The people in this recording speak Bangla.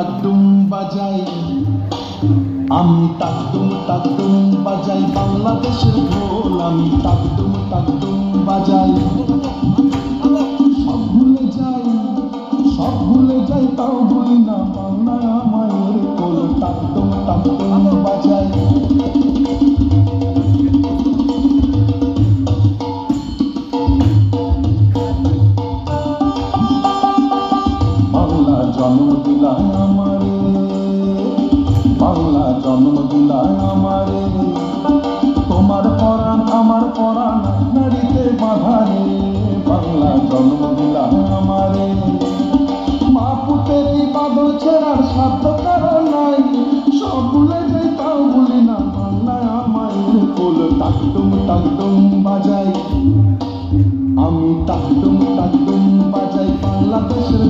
তাকদুম বাজাই, আমি তাকদুম তাকদুম বাজাই বাংলাদেশের ঢোল। আমি তাকদুম তাকদুম বাজাই। সব ভুলে যাই, সব ভুলে যাই, তাও ভুলি না বাংলায় আমায়ের কোল। তাকদুম তাকদুম বাজাই। বাংলা জন্ম দিলায় আমারে, বাংলা জন্ম দিলায় আমারে। তোমার পরাণ আমার পরাণ নারীতে বাঁধারে। বাংলা জন্ম দিলায় আমারে। মা পুতের এই বাঁধন ছেড়ার সাধ্য কারো নাই। সব ভুলে যাই তাও ভুলি না বাংলায় আমায়ের কোল। তাকদুম তাকদুম বাজাই, আমি তাকদুম